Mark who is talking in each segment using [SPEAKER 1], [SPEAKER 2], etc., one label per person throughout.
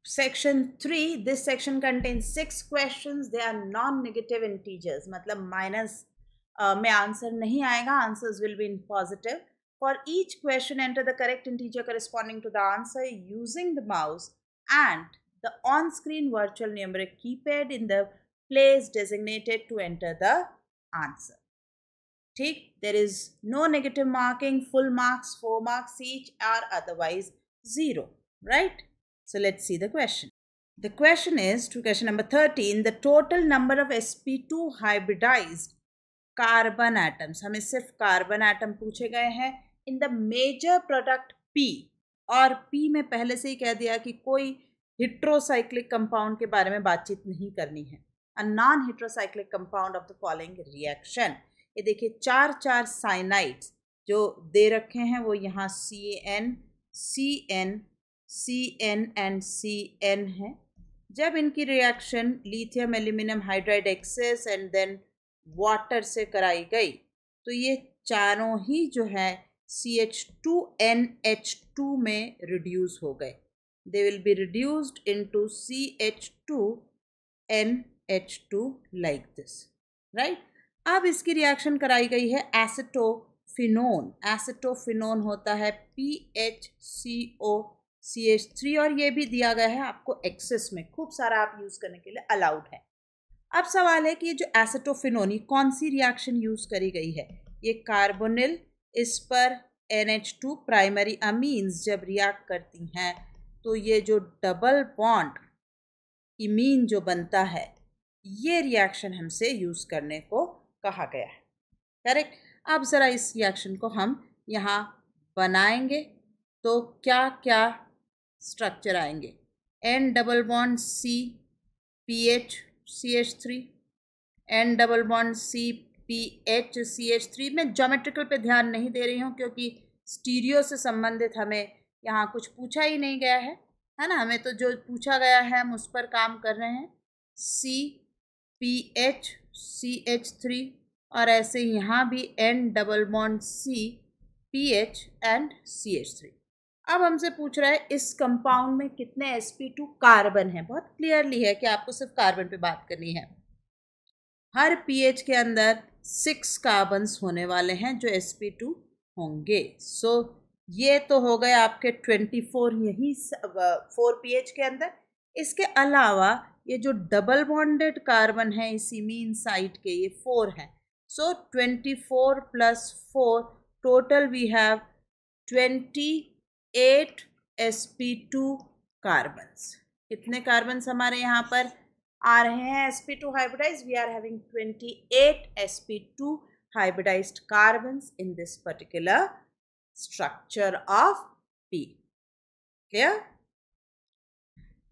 [SPEAKER 1] Section 3, this section contains 6 questions. They are non-negative integers, मतलब minus में answer नहीं आएगा, answers will be in positive. For each question, enter the correct integer corresponding to the answer using the mouse and the on-screen virtual numeric keypad in the place designated to enter the answer. ठीक, there is no negative marking, full marks, 4 marks each, or otherwise 0, right? So let's see the question. The question is, to question number 13, the total number of sp2 hybridized carbon atoms, हमें सिर्फ carbon atom पूछे गए हैं in the major product P, और P में पहले से ही कह दिया कि कोई हिट्रोसाइक्लिक कंपाउंड के बारे में बातचीत नहीं करनी है. A non heterocyclic compound of the following reaction. ये देखिए 4 साइनाइड्स जो दे रखे हैं वो यहाँ CN, CN, CN and CN है. जब इनकी reaction lithium aluminium hydride excess and then water से कराई गई तो ये चारों ही जो है CH2NH2 में रिड्यूस हो गए. They will be reduced into CH2NH2 like this, right. अब इसकी रिएक्शन कराई गई है एसिटोफिनोन. एसिटोफिनोन होता है PHCOCH3 और ये भी दिया गया है आपको एक्सेस में, खूब सारा आप यूज़ करने के लिए अलाउड है. अब सवाल है कि ये जो एसिटोफिनोन ये कौन सी रिएक्शन यूज़ करी गई है. ये कार्बोनिल, इस पर NH2 प्राइमरी अमीन्स जब रिएक्ट करती हैं तो ये जो डबल बॉन्ड इमीन जो बनता है ये रिएक्शन हमसे यूज़ करने को कहा गया है, करेक्ट. अब ज़रा इस रिएक्शन को हम यहाँ बनाएंगे तो क्या क्या स्ट्रक्चर आएंगे. N double bond C PH CH3, N double bond C PH CH3. मैं ज्योमेट्रिकल पे ध्यान नहीं दे रही हूँ क्योंकि स्टीरियो से संबंधित हमें यहाँ कुछ पूछा ही नहीं गया है ना. हमें तो जो पूछा गया है हम उस पर काम कर रहे हैं. C PH CH3 और ऐसे यहाँ भी N double bond C PH and CH3. अब हमसे पूछ रहा है इस कंपाउंड में कितने sp2 कार्बन है. बहुत क्लियरली है कि आपको सिर्फ कार्बन पे बात करनी है. हर pH के अंदर 6 कार्बन्स होने वाले हैं जो sp2 होंगे. सो ये तो हो गए आपके 24 यही 4 pH के अंदर. इसके अलावा ये जो डबल बॉन्डेड कार्बन है इस इमीन साइड के ये 4 हैं. So 24 plus 4 total we have 28 sp2 carbons. कितने कार्बन्स हमारे यहाँ पर आ रहे हैं sp2 hybridized? We are having 28 sp2 hybridized carbons in this particular structure of P. Clear?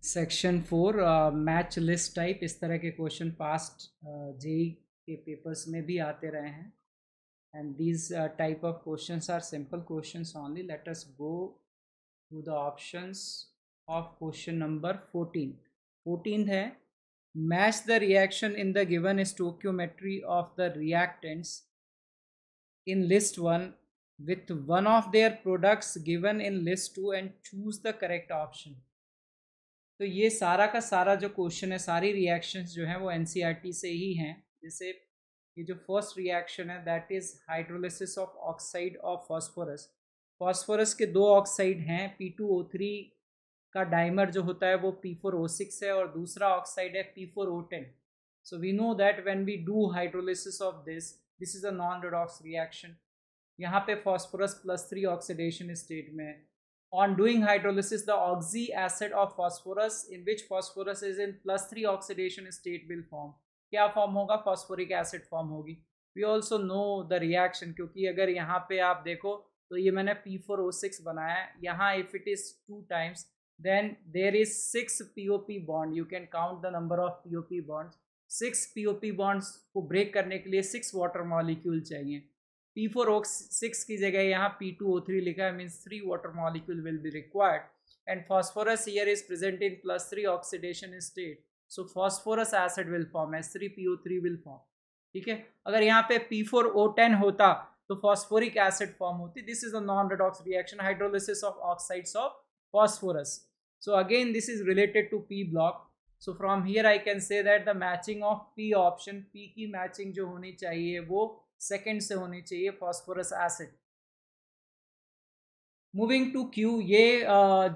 [SPEAKER 2] Section 4 match list type. इस तरह के क्वेश्चन पास्ट जेई के पेपर्स में भी आते रहे हैं and these type of questions are simple questions only. Let us go to the options of question number 14 है match the reaction in the given stoichiometry of the reactants in list 1 with one of their products given in list 2 and choose the correct option. तो ये सारा का सारा जो question है, सारी reactions जो हैं वो NCERT से ही हैं. जैसे ये जो फर्स्ट रिएक्शन है that is hydrolysis of oxide of phosphorus. Phosphorus के 2 ऑक्साइड हैं. P2O3 का डाइमर जो होता है वो P4O6 है और दूसरा ऑक्साइड है P4O10. So we know that when we do hydrolysis of this is a non redox reaction. यहाँ पे फॉस्फोरस +3 ऑक्सीडेशन स्टेट में. On doing hydrolysis, the oxy acid of phosphorus, in which phosphorus is in +3 oxidation state, will form. क्या form होगा? Phosphoric acid form होगी. We also know the reaction, क्योंकि अगर यहाँ पे आप देखो तो ये मैंने P4O6 बनाया है. यहाँ if it is 2 times, then there is 6 POP bond. You can count the number of POP bonds. 6 POP bonds को ब्रेक करने के लिए 6 वाटर मॉलिक्यूल चाहिए. P4O6 की जगह यहाँ P2O3 लिखा है, means 3 water molecule will be required. And phosphorus here is present in +3 oxidation state. So phosphorous acid will form, H3PO3 will form. ठीक है. अगर यहाँ पे P4O10 होता तो फॉस्फोरिक एसिड फॉर्म होती. This is a non redox reaction, hydrolysis of oxides of phosphorus. So again this is related to P block. So from here I can say that the matching of P option, P की matching जो होनी चाहिए वो second से होनी चाहिए phosphorous acid. Moving to Q, ये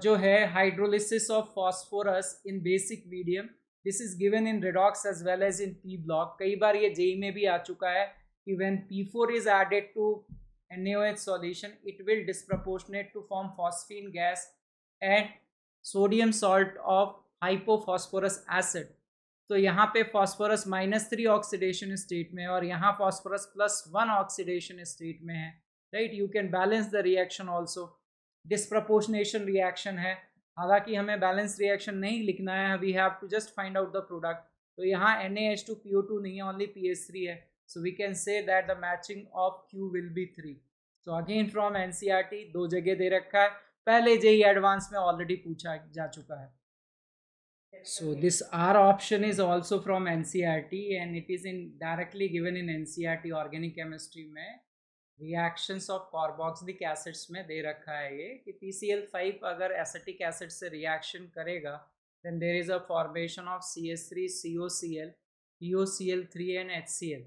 [SPEAKER 2] जो है hydrolysis of phosphorus in basic medium, this is given in redox as well as in P block. कई बार ये जेई में भी आ चुका है कि when P4 is added to NaOH solution it will disproportionate to form phosphine gas and sodium salt of hypophosphorus acid. तो यहाँ पे फॉस्फोरस -3 ऑक्सीडेशन स्टेट में है और यहाँ फॉस्फोरस +1 ऑक्सीडेशन स्टेट में है, right. You can balance the reaction also. Disproportionation reaction है, हालांकि हमें बैलेंस रिएक्शन नहीं लिखना है, we have to just find out the product. तो यहाँ NaH2PO2 नहीं है, ओनली PH3 है. So we can say that the matching of Q will be 3. So again from NCERT, दो जगह दे रखा है, पहले जेई एडवांस में ऑलरेडी पूछा जा चुका है. So this R option is also from NCERT and it is in directly given in NCERT organic chemistry में reactions of carboxylic acids में दे रखा है ये कि PCl5 अगर acetic acid से reaction करेगा then there is a formation of CH3, COCl, POCl3 and HCl.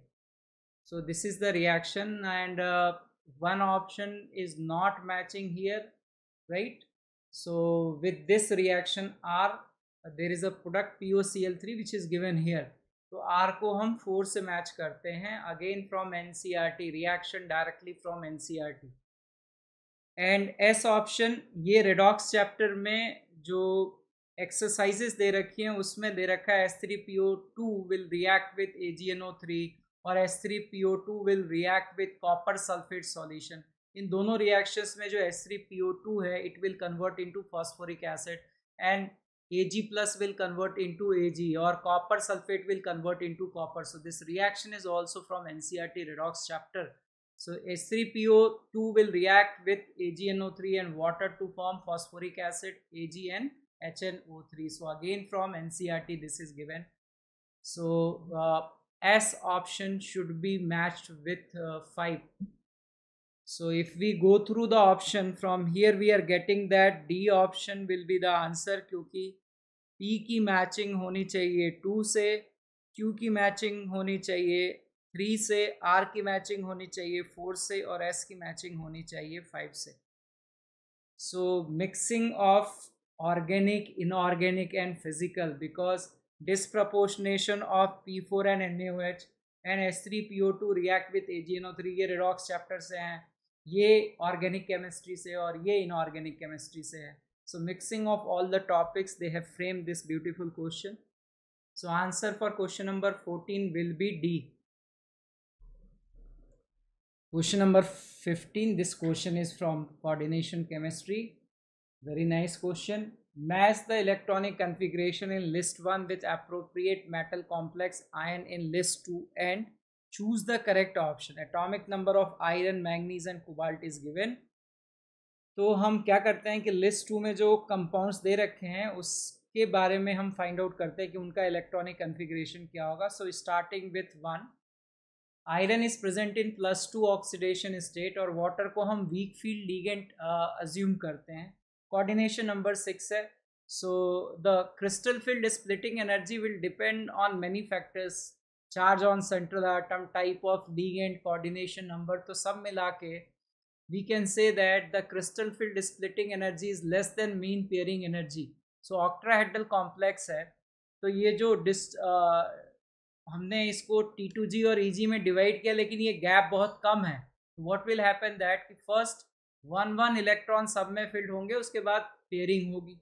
[SPEAKER 2] So this is the reaction and one option is not matching here, right? So with this reaction R, there is a product POCl3 which is given here. तो R को हम 4 से match करते हैं, again from NCERT, reaction directly from NCERT. And S option, ये redox chapter में जो exercises दे रखी हैं उसमें दे रखा है S3PO2 will react with AgNO3 और S3PO2 will react with copper sulfate solution. इन दोनों reactions में जो S3PO2 है it will convert into phosphoric acid and Ag plus will convert into Ag or copper sulfate will convert into copper. So this reaction is also from NCERT redox chapter. So S3PO2 will react with AgNO3 and water to form phosphoric acid Ag and HNO3. So again from NCERT this is given. So S option should be matched with 5. So if we go through the option from here we are getting that D option will be the answer क्योंकि P की matching होनी चाहिए 2 से, Q की matching होनी चाहिए 3 से, R की मैचिंग होनी चाहिए 4 से और S की मैचिंग होनी चाहिए 5 से. So mixing of organic, inorganic and physical because disproportionation of P4 and NaOH and S3PO2 react with AgNO3 ये redox chapter से हैं, ये organic chemistry से और ये inorganic chemistry से है. So mixing of all the topics they have framed this beautiful question. So answer for question number 14 will be D. Question number 15, this question is from coordination chemistry. Very nice question. Match the electronic configuration in list 1 with appropriate metal complex ion in list 2 and choose the correct option. Atomic number of iron, manganese and cobalt is given. तो हम क्या करते हैं कि list 2 में जो compounds दे रखे हैं उसके बारे में हम फाइंड आउट करते हैं कि उनका इलेक्ट्रॉनिक कन्फिग्रेशन क्या होगा. So starting with 1, iron is present in +2 oxidation state और वाटर को हम वीक फील्ड लिगेंड अज्यूम करते हैं. कोऑर्डिनेशन नंबर 6 है. So the crystal field splitting energy will depend on many factors, charge on central atom, type of ligand, coordination number, तो सब मिला के we can say that the crystal field splitting energy is less than mean pairing energy. So octahedral complex है, तो ये जो हमने इसको T2G और EG में डिवाइड किया लेकिन ये गैप बहुत कम है. What will happen that कि फर्स्ट 1 इलेक्ट्रॉन सब में फील्ड होंगे, उसके बाद पेयरिंग होगी.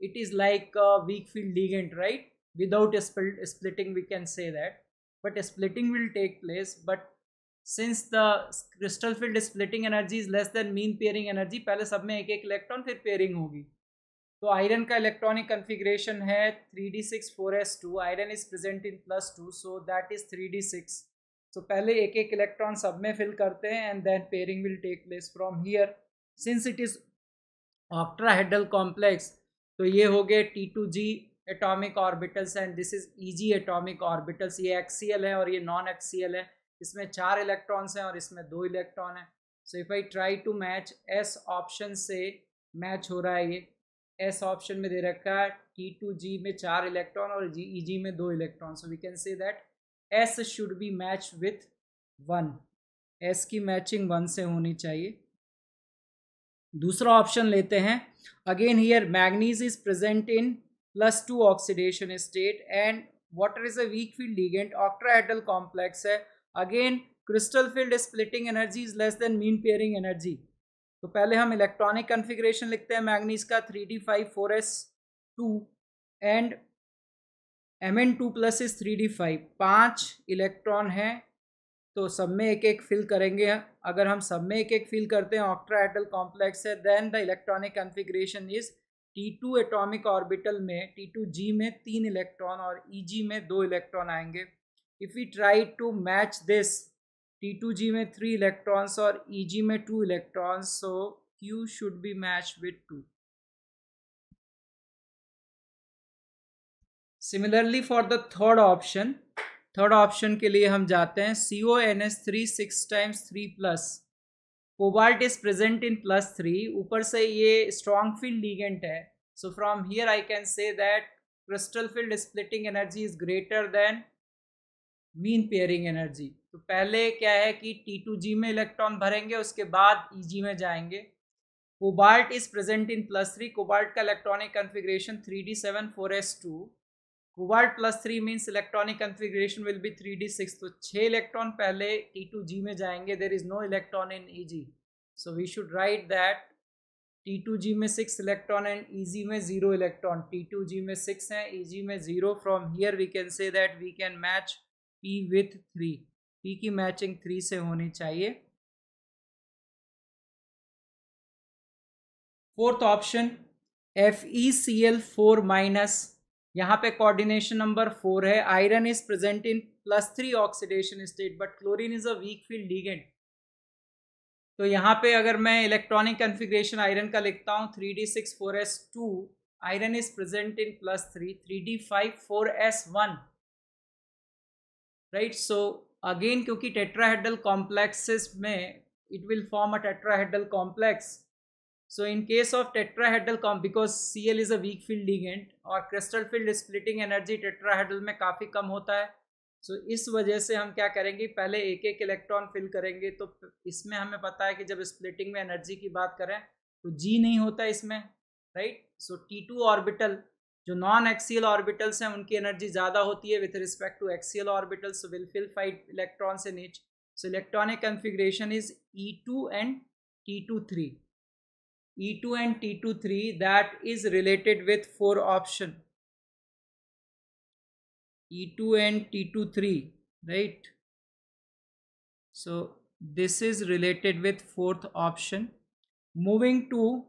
[SPEAKER 2] It is like a weak field ligand, right? Without splitting we can say that, but splitting will take place. But since the crystal field splitting energy is less than mean pairing energy, पहले सब में एक एक electron फिर pairing होगी. तो iron का electronic configuration है 3d6 4s2. Iron is present in +2 so that is 3d6. तो पहले एक एक इलेक्ट्रॉन सब में फिल करते हैं and then pairing will take place from here. Since it is octahedral complex तो ये हो गए T2G atomic orbitals and this is EG atomic orbitals. ये एक्सियल है और ये नॉन एक्सियल है. इसमें 4 इलेक्ट्रॉन्स हैं और इसमें 2 इलेक्ट्रॉन हैं. So if I try to match, S option से मैच हो रहा है ये. एस ऑप्शन में दे रखा है T2G में 4 इलेक्ट्रॉन और EG में 2 electron, so we can say that S should be match with 1, S की मैचिंग 1 से होनी चाहिए। दूसरा ऑप्शन लेते हैं। Again here manganese is present in +2 oxidation state and water is a weak field ligand, octahedral complex है। Again crystal field splitting energy is less than mean pairing energy. तो पहले हम इलेक्ट्रॉनिक कन्फिग्रेशन लिखते हैं manganese का 3d5 4s2 and Mn2+ is 3d5, 5 electron है तो सब में एक एक फिल करेंगे। अगर हम सब में एक एक फिल करते हैं ऑक्टाहेड्रल कॉम्प्लेक्स है, then the electronic configuration is T2 atomic orbital में T2G में 3 इलेक्ट्रॉन और EG में 2 इलेक्ट्रॉन आएंगे। If we try to match this, T2G में 3 इलेक्ट्रॉन्स और EG में 2 electrons, so Q should be match with 2। Similarly for the third option के लिए हम जाते हैं CONS3 6 × 3+, cobalt is present in +3, ऊपर से ये स्ट्रॉन्ग फील्ड लिगेंड है, so from here I can say that crystal field splitting energy is greater than mean pairing energy. तो पहले क्या है कि T2G में इलेक्ट्रॉन भरेंगे, उसके बाद EG में जाएंगे। Cobalt is present in +3, cobalt का electronic configuration 3d7 4s2, cobalt +3 means electronic configuration will be 3d6, तो 6 इलेक्ट्रॉन पहले T2G में जाएंगे, there is no electron in EG, so we should write that T2G में 6 electron and EG में 0 electron. T2G में 6 है, EG में 0, from here we can say that we can match P with 3, P की matching 3 से होनी चाहिए। Fourth option FeCl4-, यहाँ पे कोऑर्डिनेशन नंबर 4 है। Iron is present in +3 oxidation state but chlorine is a weak field ligand. तो यहाँ पे अगर मैं इलेक्ट्रॉनिक कन्फिग्रेशन आयरन का लिखता हूँ 3d6 4s2, iron is present in +3, 3d5 4s1, right. So again क्योंकि टेट्राहेड्रल कॉम्प्लेक्सेस में it will form a tetrahedral complex, so in case of tetrahedral because Cl is a weak field ligand और crystal field splitting energy tetrahedral में काफ़ी कम होता है, so इस वजह से हम क्या करेंगे, पहले एक एक इलेक्ट्रॉन फिल करेंगे। तो इसमें हमें पता है कि जब स्प्लिटिंग में एनर्जी की बात करें तो G नहीं होता इसमें, राइट। सो T2 ऑर्बिटल जो नॉन एक्सियल ऑर्बिटल्स हैं उनकी एनर्जी ज़्यादा होती है with respect to axial orbitals, so will fill 5 electrons in each. So electronic configuration is E2 and T2-3, E2 and T2-3 that is related with 4 option, E2 and T2-3, right. So this is related with 4th option. Moving to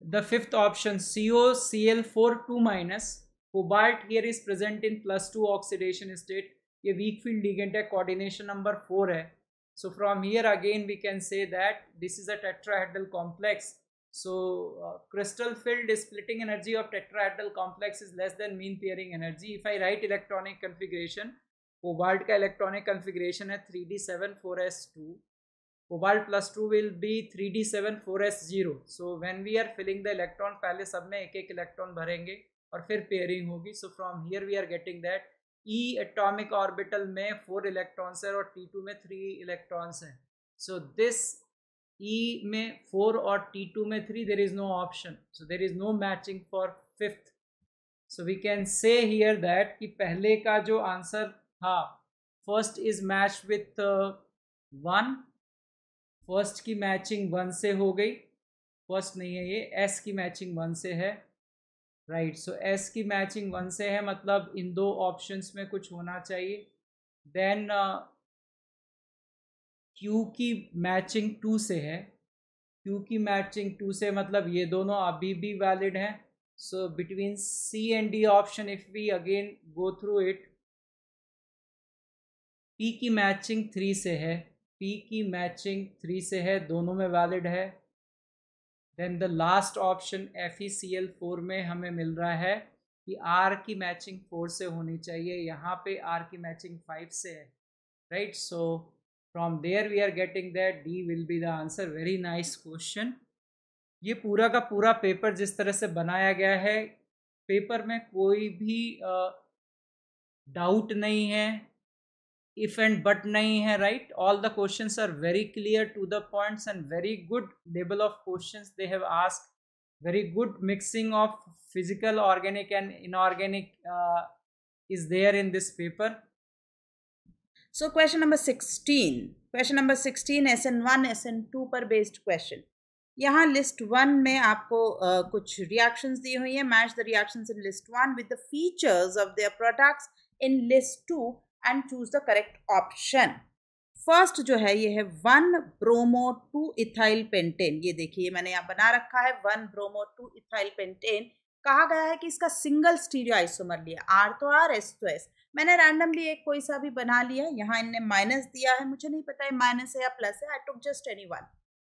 [SPEAKER 2] the 5th option, COCl4-2-, cobalt here is present in +2 oxidation state, ये weak field ligand है, coordination number 4 है। So from here again we can say that this is a tetrahedral complex. So crystal field splitting energy of tetrahedral complex is less than mean pairing energy. If I write electronic configuration, cobalt का electronic configuration है 3d7 4s2, cobalt +2 will be 3d7 4s0. So when we are filling the electron, पहले सब में एक एक electron भरेंगे और फिर पेयरिंग होगी। So from here we are getting that E atomic orbital में 4 इलेक्ट्रॉन्स है और T2 में 3 इलेक्ट्रॉन्स हैं। So this E में 4 और T2 में 3, there is no option, so there is no matching for 5th. So we can say here that कि पहले का जो आंसर था first is match with 1, first की मैचिंग 1 से हो गई, फर्स्ट नहीं है ये, S की मैचिंग 1 से है, राइट। सो S की मैचिंग 1 से है, मतलब इन दो ऑप्शंस में कुछ होना चाहिए। देन Q की मैचिंग 2 से है, Q की मैचिंग 2 से मतलब ये दोनों अभी भी वैलिड हैं। So between C and D option if we again go through it, P की मैचिंग 3 से है, P की मैचिंग 3 से है, दोनों में वैलिड है। Then the last option FeCl4 में हमें मिल रहा है कि R की मैचिंग 4 से होनी चाहिए, यहाँ पे R की मैचिंग 5 से है, right. So from there we are getting that D will be the answer. Very nice question. ये पूरा का पूरा पेपर जिस तरह से बनाया गया है, पेपर में कोई भी डाउट नहीं है, इफ एंड बट नहीं है, right? All the questions are very clear to the points and very good level of questions they have asked, very good mixing of physical, organic and inorganic is there in this paper.
[SPEAKER 1] So question number 16 SN1 SN2 पर based question. यहाँ list 1 में आपको कुछ reactions दी हुई है। Match the reactions in list 1 with the features of their products in list 2 and choose the correct option. First जो है ये है 1 ब्रोमो 2 इथाइल पेंटेन। ये देखिए मैंने यहाँ बना रखा है 1 ब्रोमो 2 इथाइल पेंटेन। कहा गया है कि इसका सिंगल स्टीरियो आइसोमर लिया, R तो R, S तो S। मैंने रैंडमली एक कोई सा भी बना लिया। यहाँ इनने माइनस दिया है, मुझे नहीं पता है माइनस है या प्लस है, आई टुक जस्ट एनी वन।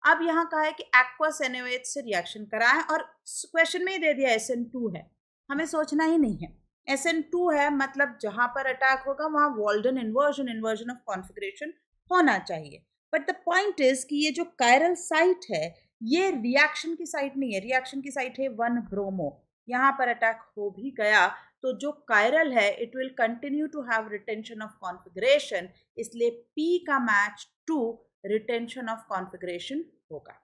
[SPEAKER 1] अब यहाँ कहा है कि एक्वस NaOH से रिएक्शन कराएं और क्वेश्चन में ही दे दिया SN2 है, हमें सोचना ही नहीं है। SN2 है मतलब जहाँ पर अटैक होगा वहाँ वॉल्डन इन्वर्जन ऑफ कॉन्फिगरेशन होना चाहिए। बट द पॉइंट इज कि ये जो कायरल साइट है ये रिएक्शन की साइट नहीं है, रिएक्शन की साइट है 1 ब्रोमो। यहाँ पर अटैक हो भी गया तो जो कायरल है it will continue to have retention of configuration, इसलिए P का मैच 2 रिटेंशन ऑफ कॉन्फिगरेशन होगा।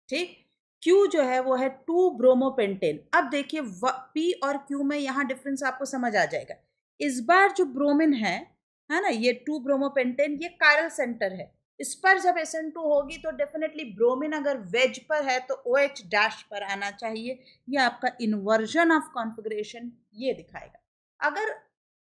[SPEAKER 1] ठीक, Q जो है वो है 2 ब्रोमोपेंटेन। अब देखिए P और Q में यहाँ डिफरेंस आपको समझ आ जाएगा। इस बार जो ब्रोमिन है ना, ये 2 ब्रोमोपेंटेन ये कायरल सेंटर है। इस पर जब SN2 होगी तो डेफिनेटली ब्रोमिन अगर वेज पर है तो OH डैश पर आना चाहिए। ये आपका इन्वर्जन ऑफ कॉन्फिगरेशन ये दिखाएगा। अगर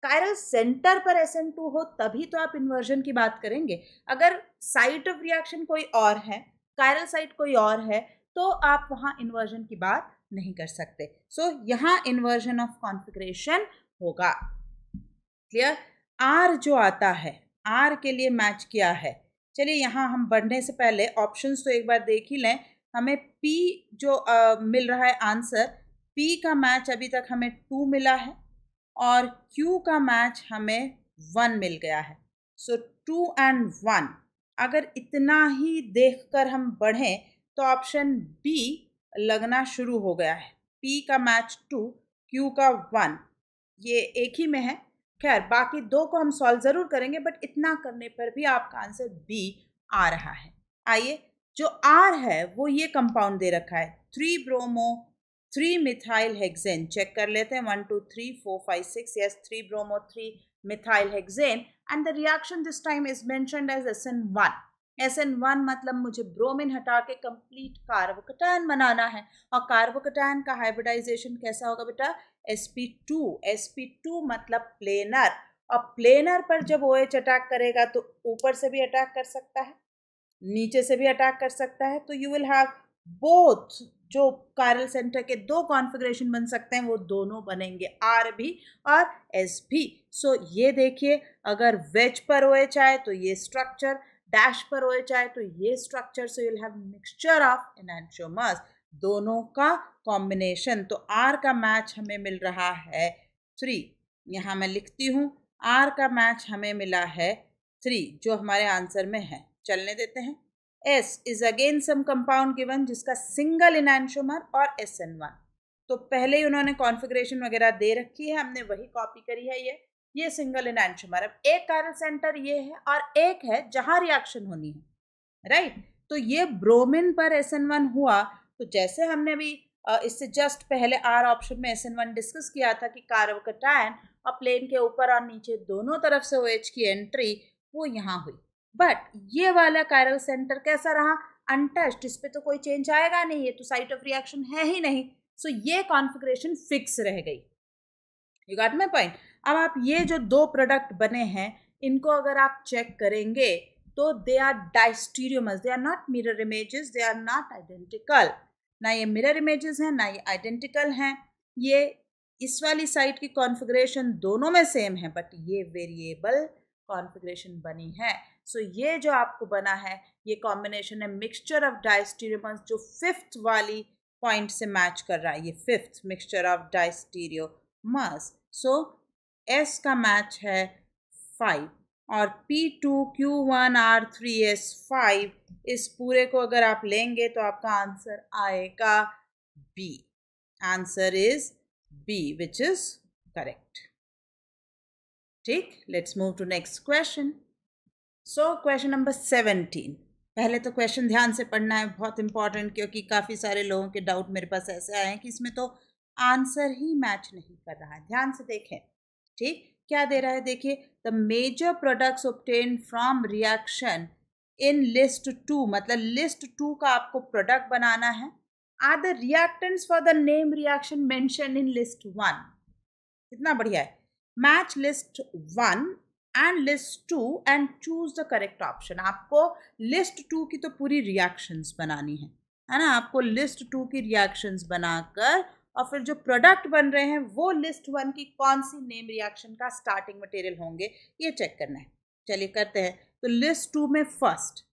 [SPEAKER 1] कायरल सेंटर पर SN2 हो तभी तो आप इन्वर्जन की बात करेंगे। अगर साइट ऑफ रिएक्शन कोई और है, कायरल साइट कोई और है, तो आप वहाँ इन्वर्जन की बात नहीं कर सकते। सो यहाँ इन्वर्जन ऑफ कॉन्फिगरेशन होगा। क्लियर? R जो आता है, R के लिए मैच किया है। चलिए यहाँ हम बढ़ने से पहले ऑप्शंस तो एक बार देख ही लें। हमें P जो मिल रहा है आंसर, P का मैच अभी तक हमें 2 मिला है और Q का मैच हमें 1 मिल गया है। सो 2 and 1, अगर इतना ही देखकर हम बढ़ें तो ऑप्शन B लगना शुरू हो गया है। P का मैच 2, Q का 1, ये एक ही में है। खैर बाकी 2 को हम सॉल्व जरूर करेंगे, बट इतना करने पर भी आपका आंसर B आ रहा है। आइए, जो R है वो ये कंपाउंड दे रखा है 3 ब्रोमो 3 मिथाइल हेक्सेन। चेक कर लेते हैं 1 2 3 4 5 6, yes 3 bromo 3 methyl hexane and the reaction this time is mentioned as SN1। SN1 मतलब मुझे ब्रोमिन हटा के कंप्लीट कार्बोकैटायन बनाना है, और कार्बोकैटायन का हाइब्रिडाइजेशन कैसा होगा बेटा? sp2। sp2 मतलब प्लेनर, और प्लेनर पर जब OH अटैक करेगा तो ऊपर से भी अटैक कर सकता है, नीचे से भी अटैक कर सकता है। तो यू विल हैव बोथ, जो कायरल सेंटर के 2 कॉन्फ़िगरेशन बन सकते हैं वो दोनों बनेंगे, R भी और S भी। सो ये देखिए, अगर वेज पर OH आए तो ये स्ट्रक्चर, डैश पर OH आए तो ये structure. So you'll have mixture of enantiomers, दोनों का कॉम्बिनेशन। तो R का मैच हमें मिल रहा है 3। यहाँ मैं लिखती हूँ R का मैच हमें मिला है 3, जो हमारे आंसर में है। चलने देते हैं। S is again some compound given जिसका सिंगल एनांटियोमर और SN1। तो पहले ही उन्होंने कॉन्फ़िगरेशन वगैरह दे रखी है, हमने वही कॉपी करी है। ये सिंगल एनांटियोमर। अब एक कायरल सेंटर ये है और एक है जहां रिएक्शन होनी है, राइट? तो ये ब्रोमिन पर SN1 हुआ, तो जैसे हमने भी इससे जस्ट पहले R ऑप्शन में SN1 डिस्कस किया था कि कार्बोकैटायन और प्लेन के ऊपर और नीचे दोनों तरफ से OH की एंट्री वो यहाँ हुई। बट ये वाला कायरल सेंटर कैसा रहा? अनटच्ड, इस पे तो कोई चेंज आएगा नहीं, ये तो साइट ऑफ रिएक्शन है ही नहीं। सो ये कॉन्फ़िगरेशन फिक्स रह गई। You got my point? अब आप ये जो 2 प्रोडक्ट बने हैं इनको अगर आप चेक करेंगे तो they are diastereomers, they are not mirror images, they are not identical. ना ये मिरर इमेजेस हैं ना ये आइडेंटिकल हैं। ये इस वाली साइट की कॉन्फ़िगरेशन दोनों में सेम है, बट ये वेरिएबल कॉन्फ़िगरेशन बनी है। सो ये जो आपको बना है ये कॉम्बिनेशन है मिक्सचर ऑफ डायस्टीरियोमर्स, जो 5th वाली पॉइंट से मैच कर रहा है। ये 5th mixture of diastereomers. So S का मैच है 5। और P2Q1R3S5 इस पूरे को अगर आप लेंगे तो आपका आंसर आएगा B. Answer is B which is correct. ठीक, let's move to next question. So question number 17. पहले तो क्वेश्चन ध्यान से पढ़ना है, बहुत इंपॉर्टेंट, क्योंकि काफ़ी सारे लोगों के डाउट मेरे पास ऐसे आए हैं कि इसमें तो आंसर ही मैच नहीं कर रहा है. ध्यान से देखें. ठीक, क्या दे रहा है देखिए. The major products obtain from reaction in list 2, मतलब लिस्ट 2 का आपको प्रोडक्ट बनाना है, are the reactants for the name reaction mention in list 1. कितना बढ़िया है. Match list 1 and list 2 and choose the correct option. आपको लिस्ट 2 की तो पूरी रिएक्शंस बनानी है ना. आपको लिस्ट 2 की रिएक्शंस बनाकर और फिर जो प्रोडक्ट बन रहे हैं वो लिस्ट 1 की कौन सी नेम रिएक्शन का स्टार्टिंग मटेरियल होंगे, ये चेक करना है. चलिए करते हैं. तो लिस्ट 2 में फर्स्ट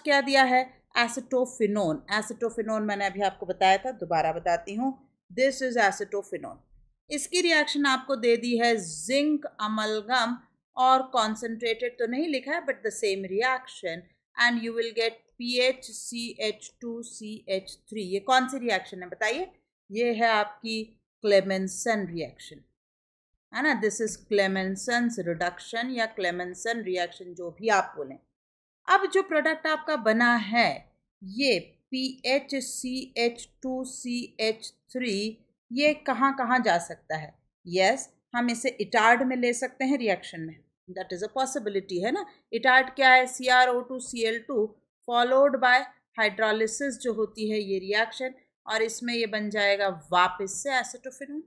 [SPEAKER 1] क्या दिया है, एसिटोफिनोन. एसिटोफिनोन मैंने अभी आपको बताया था, दोबारा बताती हूँ. This is acetophenone. इसकी रिएक्शन आपको दे दी है जिंक अमलगम, और कॉन्सेंट्रेटेड तो नहीं लिखा है but the same reaction, and you will get PHCH2CH3. ये कौन सी रिएक्शन है बताइए. ये है आपकी क्लेमेंसन रिएक्शन, है ना. दिस इज क्लेमेंसन्स रिडक्शन या क्लेमेंसन रिएक्शन, जो भी आप बोलें. अब जो प्रोडक्ट आपका बना है ये PHCH2CH3, ये कहाँ कहाँ जा सकता है. यस, हम इसे इटार्ड में ले सकते हैं रिएक्शन में. दैट इज अ पॉसिबिलिटी, है ना. इटार्ड क्या है, CrO2Cl2 फॉलोड बाय हाइड्रोलिसिस जो होती है ये रिएक्शन, और इसमें ये बन जाएगा वापस से एसिटोफिनोन.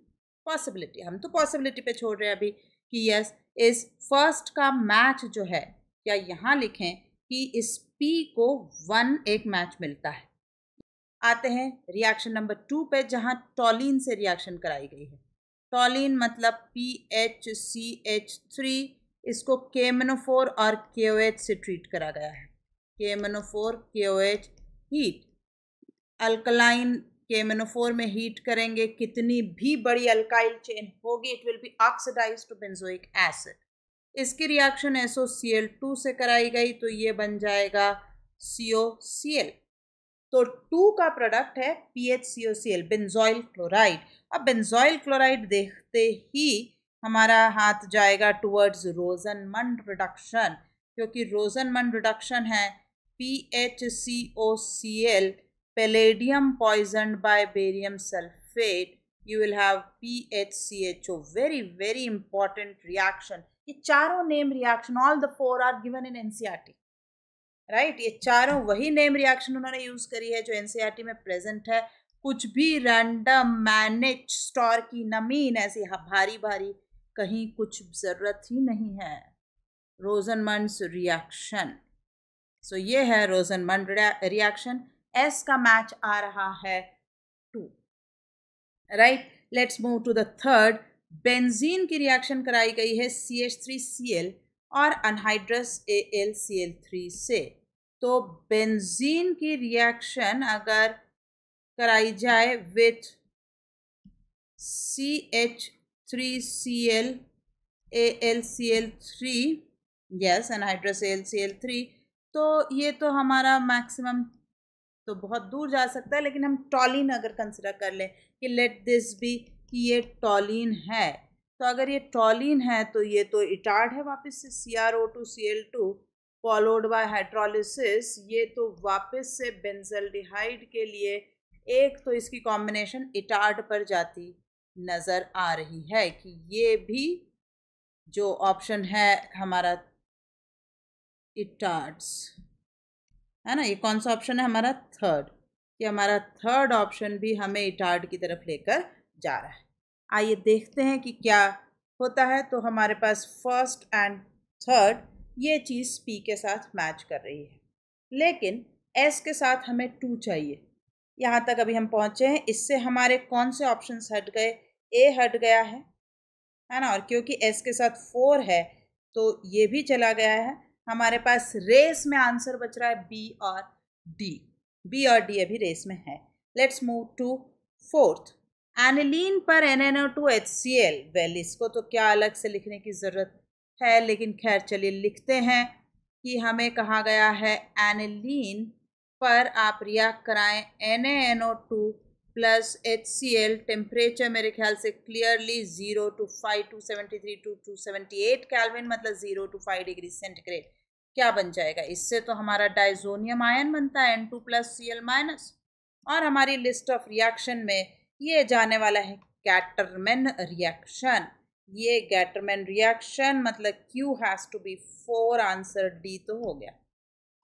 [SPEAKER 1] पॉसिबिलिटी, हम तो पॉसिबिलिटी पे छोड़ रहे हैं अभी कि यस इस फर्स्ट का मैच जो है, क्या यहाँ लिखें कि इस P को 1 एक मैच मिलता है. आते हैं रिएक्शन नंबर 2 पे, जहाँ टॉलिन से रिएक्शन कराई गई है. टॉलिन मतलब PHCH3, इसको KMnO4 और KOH से ट्रीट करा गया है. KMnO4 KOH heat. Alkaline KMnO4 में हीट करेंगे, कितनी भी बड़ी अल्काइल चेन होगी it will be oxidised to benzoic acid. इसकी रिएक्शन SOCl2 से कराई गई तो ये बन जाएगा COCl. तो 2 का प्रोडक्ट है PHCOCl, बेंजोइल क्लोराइड. अब बेंजोइल क्लोराइड देखते ही हमारा हाथ जाएगा टुवर्ड्स रोजनमंड रिडक्शन, क्योंकि रोजनमंड रिडक्शन है PHCOCl palladium poisoned by barium sulfate, you will have PHCHO. very important reaction. ये चारों name reaction, all the 4 are given in NCERT, right. ये चारों वही नेम रिएक्शन उन्होंने यूज करी है जो NCERT में प्रेजेंट है. कुछ भी रैंडम मैनेज स्टोर की नमीन ऐसी भारी भारी कहीं कुछ जरूरत ही नहीं है. रोजनमंड्स रिएक्शन. सो ये है रोजनमंड रिएक्शन. S का मैच आ रहा है 2, right. Let's move to the third. Benzene की रिएक्शन कराई गई है CH3Cl और अनहाइड्रस AlCl3 से. तो बेंजीन की रिएक्शन अगर कराई जाए with CH3Cl AlCl3, yes anhydrous AlCl3, तो ये तो हमारा मैक्सिमम तो बहुत दूर जा सकता है, लेकिन हम टॉलिन अगर कंसिडर कर लें कि लेट दिस बी कि ये टॉलिन है, तो अगर ये टॉलिन है तो ये तो इटार्ड है वापस से CrO2Cl2 फॉलोड बाय हाइड्रोलिसिस. ये तो वापस से बेंजल्डिहाइड के लिए एक तो इसकी कॉम्बिनेशन इटार्ड पर जाती नज़र आ रही है कि ये भी जो ऑप्शन है हमारा इटार्ड्स, है ना. ये कौन सा ऑप्शन है हमारा, थर्ड. ये हमारा थर्ड ऑप्शन भी हमें इटार्ड की तरफ लेकर जा रहा है. आइए देखते हैं कि क्या होता है. तो हमारे पास फर्स्ट एंड थर्ड ये चीज़ P के साथ मैच कर रही है, लेकिन S के साथ हमें 2 चाहिए. यहाँ तक अभी हम पहुँचे हैं, इससे हमारे कौन से ऑप्शंस हट गए, A हट गया है ना. और क्योंकि S के साथ 4 है तो ये भी चला गया है. हमारे पास रेस में आंसर बच रहा है B और D. B और D अभी रेस में है. Let's move to fourth. Aniline पर NNO2 HCl. वेल इसको तो क्या अलग से लिखने की ज़रूरत है, लेकिन खैर चलिए लिखते हैं कि हमें कहा गया है एनिलीन पर आप रिएक्ट कराएं NaNO2 प्लस HCl। टेम्परेचर मेरे ख्याल से क्लियरली 0 to 5 273 to 278 केल्विन, मतलब 0 to 5 डिग्री सेंटीग्रेड। क्या बन जाएगा इससे? तो हमारा डाइजोनियम आयन बनता है N2 प्लस Cl माइनस, और हमारी लिस्ट ऑफ रिएक्शन में ये जाने वाला है गैटरमैन रिएक्शन। ये गैटरमैन रिएक्शन मतलब Q has to be 4, answer D तो हो गया।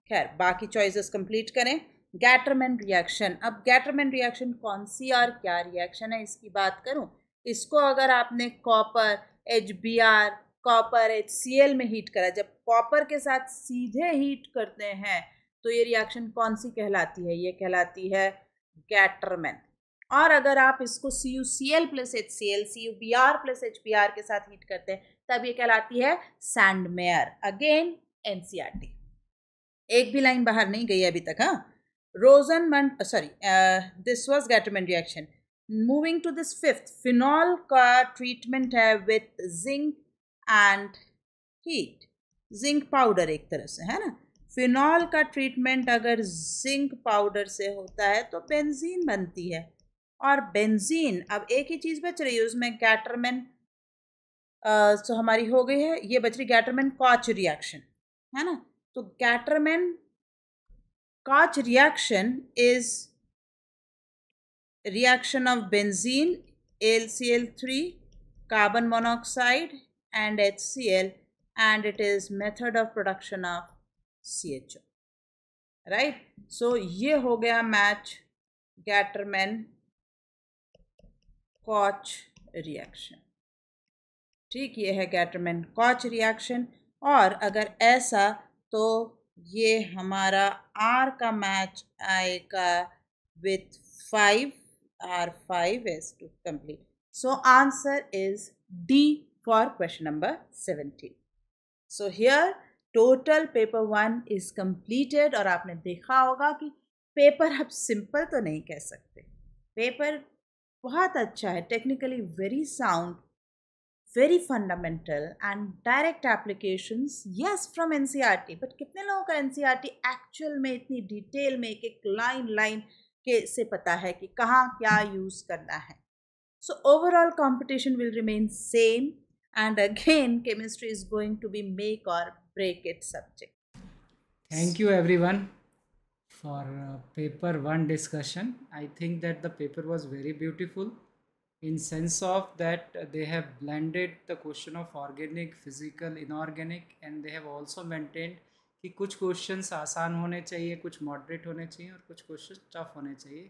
[SPEAKER 1] खैर बाकी चॉइसेस कंप्लीट करें। गैटरमैन रिएक्शन, अब गैटरमैन रिएक्शन कौन सी और क्या रिएक्शन है इसकी बात करूं। इसको अगर आपने कॉपर HBr कॉपर HCl में हीट करा, जब कॉपर के साथ सीधे हीट करते हैं तो ये रिएक्शन कौन सी कहलाती है? ये कहलाती है गैटरमैन। और अगर आप इसको CuCl plus HCl CuBr plus HBr के साथ हीट करते हैं तब ये कहलाती है सैंडमेयर। अगेन NCERT, एक भी लाइन बाहर नहीं गई अभी तक। हाँ, Rosenmund sorry, this was Gattermann reaction. Moving to this fifth, phenol का ट्रीटमेंट है with zinc and heat. Zinc powder एक तरह से है ना। फिनॉल का ट्रीटमेंट अगर जिंक पाउडर से होता है तो बेंजीन बनती है, और बेंजीन, अब एक ही चीज़ बच रही है उसमें, गैटरमैन तो हमारी हो गई है, ये बच रही गैटरमैन कॉच रिएक्शन, है ना। तो Gattermann Koch reaction is reaction of benzene AlCl3 carbon monoxide and HCl, and it is method of production of CHO, right? So ये हो गया मैच गैटरमैन कॉच रिएक्शन। ठीक, ये है गैटरमैन कॉच रिएक्शन। और अगर ऐसा तो ये हमारा R का मैच आएगा with 5 R5 is to complete. So answer is D for question number 17. So here total paper 1 is completed। और आपने देखा होगा कि पेपर अब सिंपल तो नहीं कह सकते, पेपर बहुत अच्छा है, technically very sound, very fundamental and direct applications, yes, from NCERT। but कितने लोगों का NCERT एक्चुअल में इतनी डिटेल में एक एक लाइन के से पता है कि कहाँ क्या यूज करना है। So overall competition will remain same, and again chemistry is going to be make or break it subject.
[SPEAKER 2] Thank you everyone for paper 1 discussion. I think that the paper was very beautiful in sense of that they have blended the question of organic, physical, inorganic, and they have also maintained कि कुछ questions आसान होने चाहिए, कुछ moderate होने चाहिए और कुछ क्वेश्चन टफ होने चाहिए।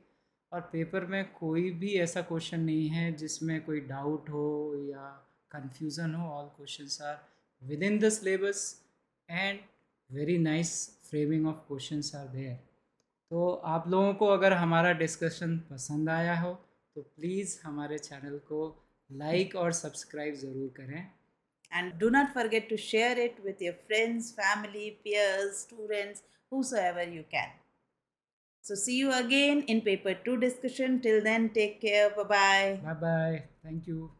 [SPEAKER 2] और पेपर में कोई भी ऐसा क्वेश्चन नहीं है जिसमें कोई डाउट हो या कंफ्यूजन हो। All questions are within the syllabus and very nice framing of questions are there. तो आप लोगों को अगर हमारा डिस्कशन पसंद आया हो तो प्लीज़ हमारे चैनल को लाइक और सब्सक्राइब ज़रूर करें।
[SPEAKER 1] And do not forget to share it with your friends, family, peers, students, whosoever you can. So see you again in paper 2 discussion. Till then, take care. Bye-bye.
[SPEAKER 2] Bye-bye. Thank you.